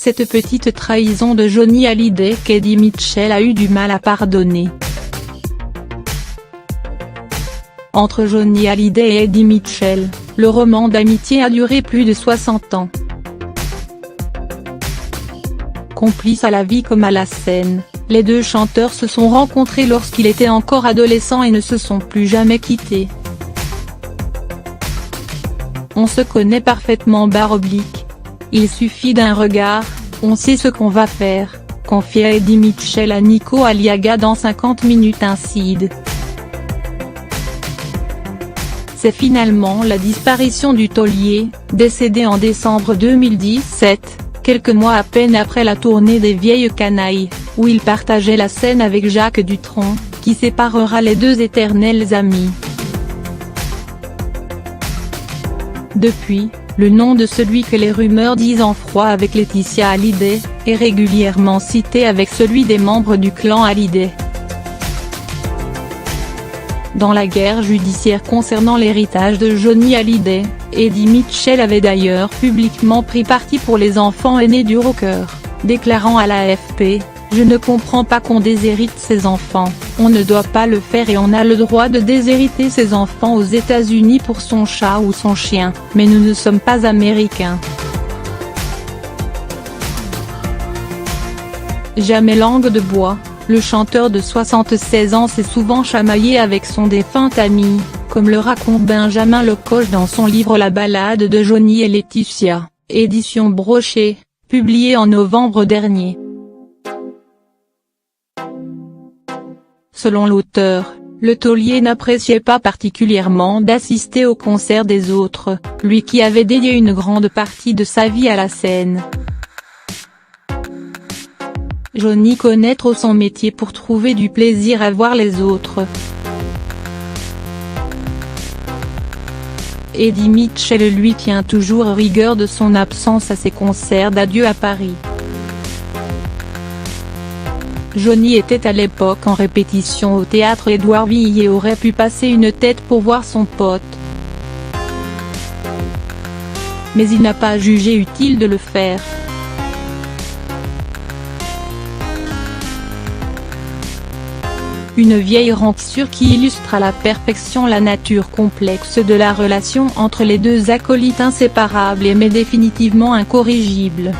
cette petite trahison de Johnny Hallyday qu'Eddie Mitchell a eu du mal à pardonner. Entre Johnny Hallyday et Eddie Mitchell, le roman d'amitié a duré plus de 60 ans. Complices à la vie comme à la scène, les deux chanteurs se sont rencontrés lorsqu'il était encore adolescent et ne se sont plus jamais quittés. On se connaît parfaitement ; il suffit d'un regard, on sait ce qu'on va faire, confiait Eddie Mitchell à Nico Aliaga dans 50 minutes Inside. C'est finalement la disparition du taulier, décédé en décembre 2017, quelques mois à peine après la tournée des Vieilles Canailles, où il partageait la scène avec Jacques Dutronc, qui séparera les deux éternels amis. Depuis, le nom de celui que les rumeurs disent en froid avec Laetitia Hallyday, est régulièrement cité avec celui des membres du clan Hallyday. Dans la guerre judiciaire concernant l'héritage de Johnny Hallyday, Eddie Mitchell avait d'ailleurs publiquement pris parti pour les enfants aînés du rocker, déclarant à l'AFP « Je ne comprends pas qu'on déshérite ses enfants, on ne doit pas le faire et on a le droit de déshériter ses enfants aux États-Unis pour son chat ou son chien, mais nous ne sommes pas américains. » Jamais langue de bois, le chanteur de 76 ans s'est souvent chamaillé avec son défunt ami, comme le raconte Benjamin Lecoche dans son livre La balade de Johnny et Laetitia, édition Brochet, publié en novembre dernier. Selon l'auteur, le taulier n'appréciait pas particulièrement d'assister au concert des autres, lui qui avait dédié une grande partie de sa vie à la scène. Johnny connaît trop son métier pour trouver du plaisir à voir les autres. Eddie Mitchell lui tient toujours rigueur de son absence à ses concerts d'adieu à Paris. Johnny était à l'époque en répétition au théâtre Édouard Ville et aurait pu passer une tête pour voir son pote. Mais il n'a pas jugé utile de le faire. Une vieille rançure qui illustre à la perfection la nature complexe de la relation entre les deux acolytes inséparables mais définitivement incorrigibles.